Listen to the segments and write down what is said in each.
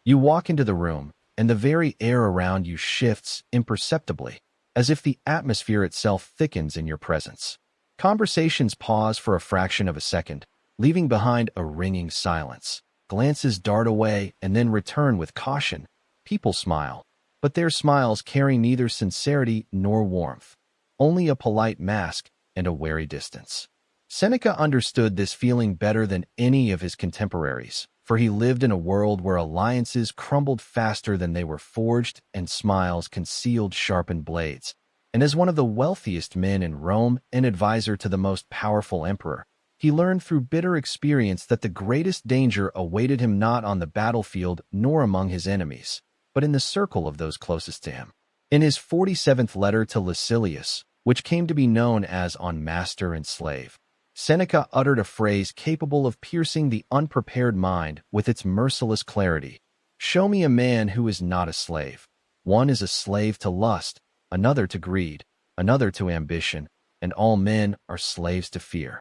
You walk into the room, and the very air around you shifts imperceptibly, as if the atmosphere itself thickens in your presence. Conversations pause for a fraction of a second, leaving behind a ringing silence. Glances dart away and then return with caution. People smile, but their smiles carry neither sincerity nor warmth, only a polite mask and a wary distance. Seneca understood this feeling better than any of his contemporaries, for he lived in a world where alliances crumbled faster than they were forged and smiles concealed sharpened blades. And as one of the wealthiest men in Rome, an advisor to the most powerful emperor, he learned through bitter experience that the greatest danger awaited him not on the battlefield nor among his enemies, but in the circle of those closest to him. In his 47th letter to Lucilius, which came to be known as On Master and Slave, Seneca uttered a phrase capable of piercing the unprepared mind with its merciless clarity. Show me a man who is not a slave. One is a slave to lust, another to greed, another to ambition, and all men are slaves to fear.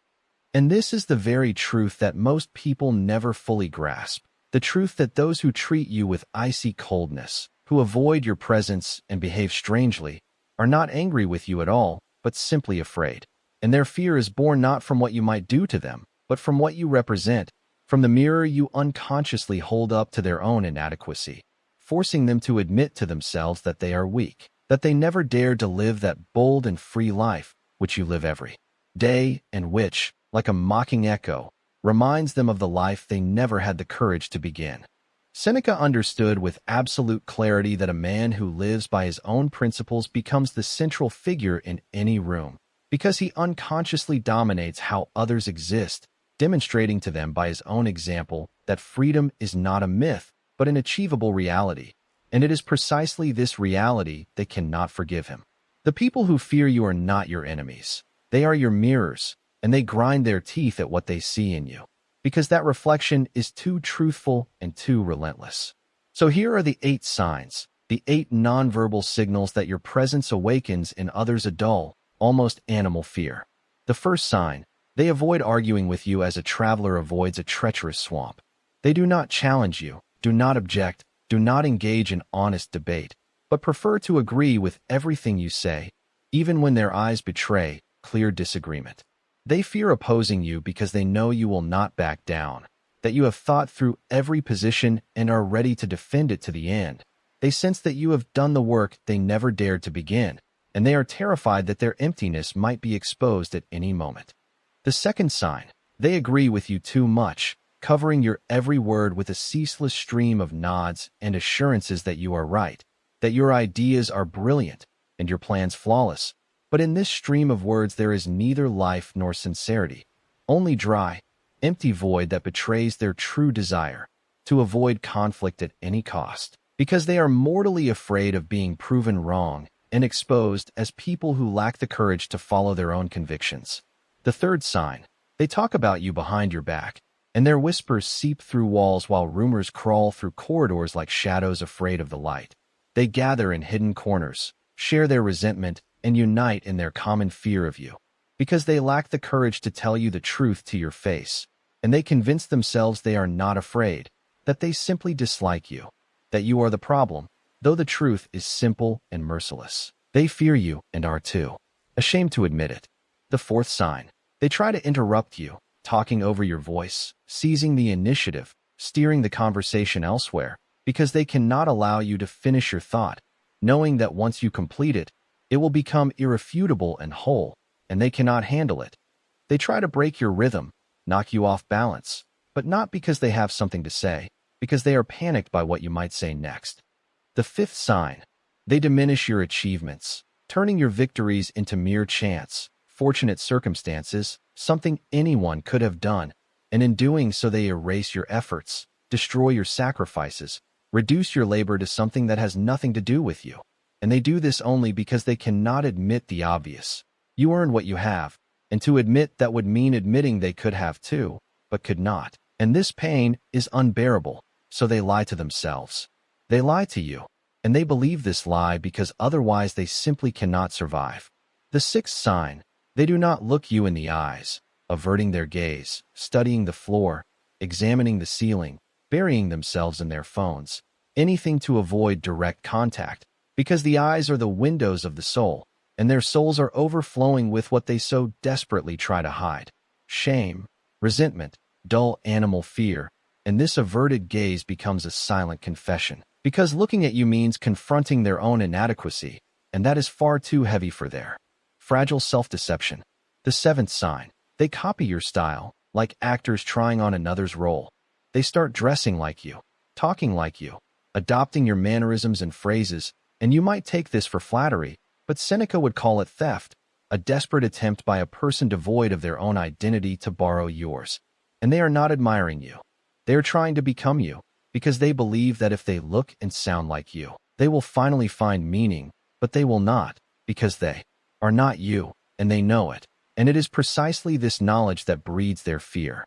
And this is the very truth that most people never fully grasp, the truth that those who treat you with icy coldness, who avoid your presence and behave strangely, are not angry with you at all, but simply afraid. And their fear is born not from what you might do to them, but from what you represent, from the mirror you unconsciously hold up to their own inadequacy, forcing them to admit to themselves that they are weak, that they never dared to live that bold and free life which you live every day and which, like a mocking echo, reminds them of the life they never had the courage to begin. Seneca understood with absolute clarity that a man who lives by his own principles becomes the central figure in any room, because he unconsciously dominates how others exist, demonstrating to them by his own example that freedom is not a myth, but an achievable reality. And it is precisely this reality that cannot forgive him. The people who fear you are not your enemies. They are your mirrors, and they grind their teeth at what they see in you, because that reflection is too truthful and too relentless. So here are the 8 signs, the 8 nonverbal signals that your presence awakens in others a dull, almost animal fear. The first sign, they avoid arguing with you as a traveler avoids a treacherous swamp. They do not challenge you, do not object, do not engage in honest debate, but prefer to agree with everything you say, even when their eyes betray clear disagreement. They fear opposing you because they know you will not back down, that you have thought through every position and are ready to defend it to the end. They sense that you have done the work they never dared to begin, and they are terrified that their emptiness might be exposed at any moment. The second sign, they agree with you too much, covering your every word with a ceaseless stream of nods and assurances that you are right, that your ideas are brilliant, and your plans flawless. But in this stream of words there is neither life nor sincerity, only dry, empty void that betrays their true desire to avoid conflict at any cost, because they are mortally afraid of being proven wrong and exposed as people who lack the courage to follow their own convictions. The third sign, they talk about you behind your back, and their whispers seep through walls while rumors crawl through corridors like shadows afraid of the light. They gather in hidden corners, share their resentment, and unite in their common fear of you, because they lack the courage to tell you the truth to your face, and they convince themselves they are not afraid, that they simply dislike you, that you are the problem, though the truth is simple and merciless. They fear you and are too ashamed to admit it. The fourth sign, they try to interrupt you, talking over your voice, seizing the initiative, steering the conversation elsewhere, because they cannot allow you to finish your thought, knowing that once you complete it, it will become irrefutable and whole, and they cannot handle it. They try to break your rhythm, knock you off balance, but not because they have something to say, because they are panicked by what you might say next. The fifth sign, they diminish your achievements, turning your victories into mere chance, fortunate circumstances, something anyone could have done, and in doing so they erase your efforts, destroy your sacrifices, reduce your labor to something that has nothing to do with you. And they do this only because they cannot admit the obvious. You earned what you have, and to admit that would mean admitting they could have too, but could not. And this pain is unbearable, so they lie to themselves. They lie to you, and they believe this lie because otherwise they simply cannot survive. The sixth sign, they do not look you in the eyes, averting their gaze, studying the floor, examining the ceiling, burying themselves in their phones, anything to avoid direct contact, because the eyes are the windows of the soul, and their souls are overflowing with what they so desperately try to hide. Shame, resentment, dull animal fear, and this averted gaze becomes a silent confession, because looking at you means confronting their own inadequacy, and that is far too heavy for their fragile self-deception. The seventh sign. They copy your style, like actors trying on another's role. They start dressing like you, talking like you, adopting your mannerisms and phrases, and you might take this for flattery, but Seneca would call it theft, a desperate attempt by a person devoid of their own identity to borrow yours. And they are not admiring you. They are trying to become you, because they believe that if they look and sound like you, they will finally find meaning, but they will not, because they are not you, and they know it. And it is precisely this knowledge that breeds their fear.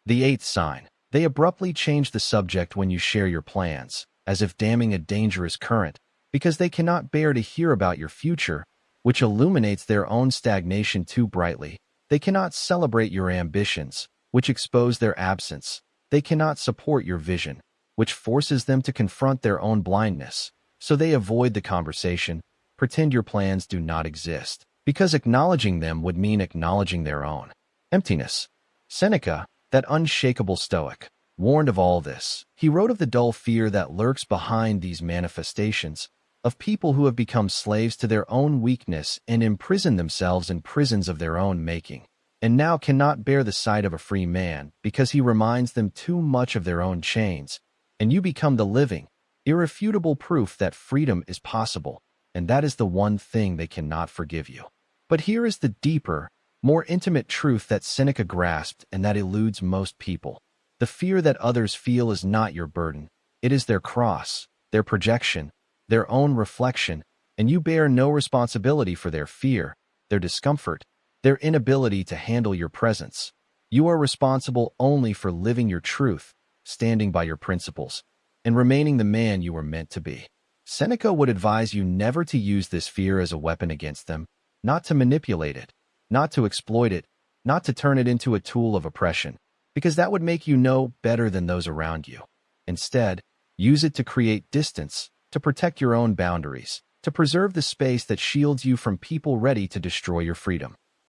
The eighth sign. They abruptly change the subject when you share your plans, as if damming a dangerous current, because they cannot bear to hear about your future, which illuminates their own stagnation too brightly. They cannot celebrate your ambitions, which expose their absence. They cannot support your vision, which forces them to confront their own blindness. So they avoid the conversation, pretend your plans do not exist, because acknowledging them would mean acknowledging their own emptiness. Seneca, that unshakable Stoic, warned of all this. He wrote of the dull fear that lurks behind these manifestations, of people who have become slaves to their own weakness and imprison themselves in prisons of their own making, and now cannot bear the sight of a free man because he reminds them too much of their own chains, and you become the living, irrefutable proof that freedom is possible, and that is the one thing they cannot forgive you. But here is the deeper, more intimate truth that Seneca grasped and that eludes most people. The fear that others feel is not your burden. It is their cross, their projection, their own reflection, and you bear no responsibility for their fear, their discomfort, their inability to handle your presence. You are responsible only for living your truth, standing by your principles, and remaining the man you were meant to be. Seneca would advise you never to use this fear as a weapon against them, not to manipulate it, not to exploit it, not to turn it into a tool of oppression, because that would make you no better than those around you. Instead, use it to create distance, to protect your own boundaries, to preserve the space that shields you from people ready to destroy your freedom.